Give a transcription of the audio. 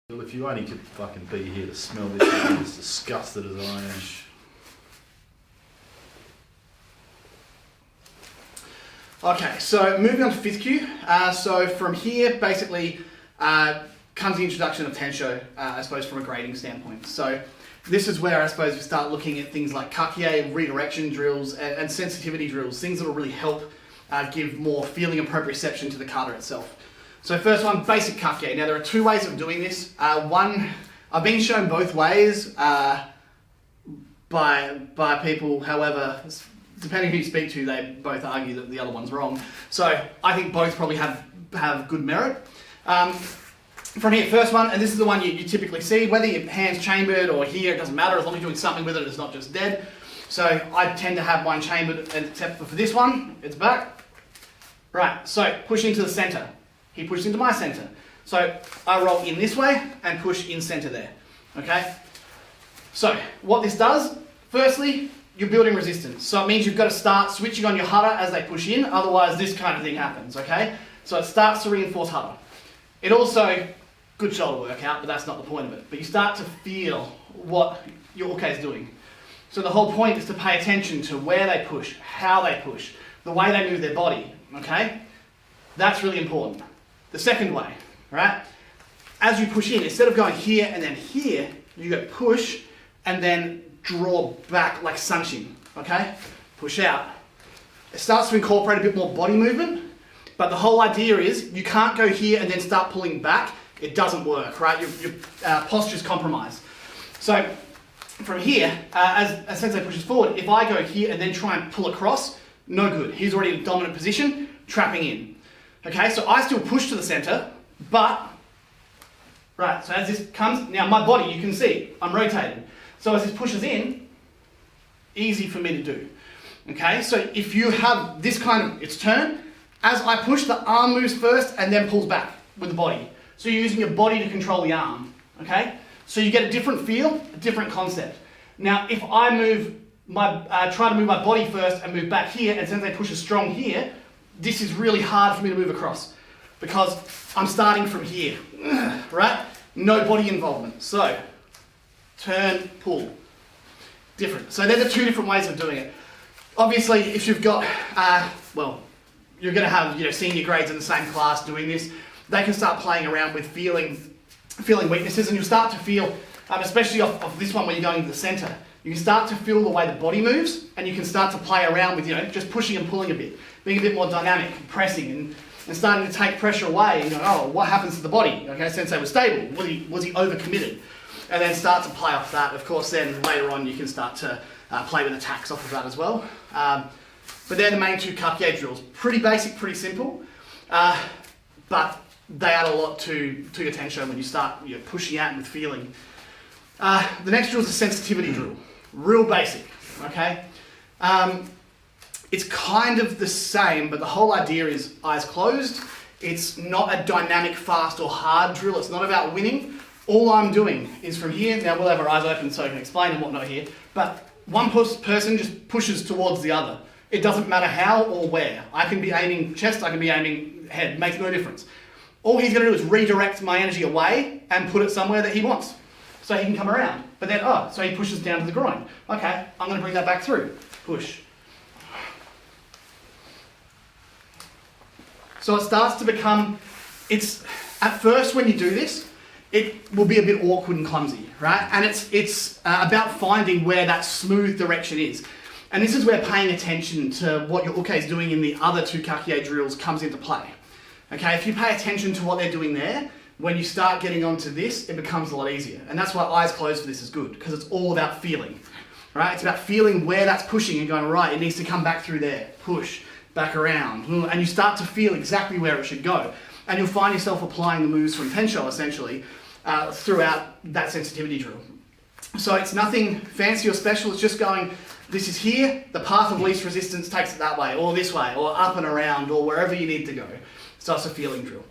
Well, if you only could fucking be here to smell this, you'd be as disgusted as I am. Okay, so moving on to fifth cue. So from here, basically, comes the introduction of tensho, I suppose, from a grading standpoint. So this is where I suppose we start looking at things like Kakie redirection drills and sensitivity drills, things that will really help give more feeling and proprioception to the kata itself. So first one, basic Kakie. Now there are two ways of doing this. One, I've been shown both ways by people, however, depending who you speak to, they both argue that the other one's wrong. So I think both probably have good merit. From here, first one, and this is the one you typically see, whether your hand's chambered or here, it doesn't matter, as long as you're doing something with it, it's not just dead. So I tend to have mine chambered, except for this one, it's back. Right, so push into the center. He pushes into my center. So I roll in this way and push in center there, okay? So what this does, firstly, you're building resistance. So it means you've got to start switching on your hara as they push in, otherwise this kind of thing happens, okay? So it starts to reinforce hara. It also, good shoulder workout, but that's not the point of it. But you start to feel what your uke is doing. So the whole point is to pay attention to where they push, how they push, the way they move their body, okay? That's really important. The second way, right? As you push in, instead of going here and then here, you go push and then draw back like sunshin, okay? Push out. It starts to incorporate a bit more body movement, but the whole idea is you can't go here and then start pulling back. It doesn't work, right? Your posture's compromised. So from here, as Sensei pushes forward, if I go here and then try and pull across, no good. He's already in a dominant position, trapping in. Okay, so I still push to the center, but, right, so as this comes, now my body, you can see, I'm rotating. So as this pushes in, easy for me to do. Okay, so if you have this kind of, its turn, as I push, the arm moves first and then pulls back with the body. So you're using your body to control the arm, okay? So you get a different feel, a different concept. Now, if I move try to move my body first and move back here, and since they push strong here, this is really hard for me to move across because I'm starting from here, right? No body involvement. So, turn, pull. Different. So they're the two different ways of doing it. Obviously, if you've got, well, you're going to have senior grades in the same class doing this, they can start playing around with feeling weaknesses, and you'll start to feel, especially off this one where you're going to the center, you can start to feel the way the body moves, and you can start to play around with, just pushing and pulling a bit, being a bit more dynamic, pressing, and starting to take pressure away, and oh, what happens to the body? Okay, Sensei was stable, was he overcommitted? And then start to play off that. Of course, then later on you can start to play with attacks off of that as well. But they're the main two Kakie drills. Pretty basic, pretty simple, but they add a lot to your tensho when you start pushing out with feeling. The next drill is a sensitivity drill. Real basic, okay? It's kind of the same, but the whole idea is eyes closed. It's not a dynamic, fast or hard drill. It's not about winning. All I'm doing is from here, now we'll have our eyes open so I can explain and whatnot here, but one person just pushes towards the other. It doesn't matter how or where. I can be aiming chest, I can be aiming head, it makes no difference. All he's going to do is redirect my energy away and put it somewhere that he wants. So he can come around. But then, so he pushes down to the groin. Okay, I'm going to bring that back through. Push. So it starts to become, at first when you do this, it will be a bit awkward and clumsy, right? And it's about finding where that smooth direction is. And this is where paying attention to what your uke is doing in the other two Kakie drills comes into play. Okay, if you pay attention to what they're doing there, when you start getting onto this, it becomes a lot easier. And that's why eyes closed for this is good, because it's all about feeling, right? It's about feeling where that's pushing and going, right, it needs to come back through there, push, back around. And you start to feel exactly where it should go. And you'll find yourself applying the moves from tensho, essentially, throughout that sensitivity drill. So it's nothing fancy or special, it's just going, this is here, the path of least resistance takes it that way, or this way, or up and around, or wherever you need to go. So it's a feeling drill.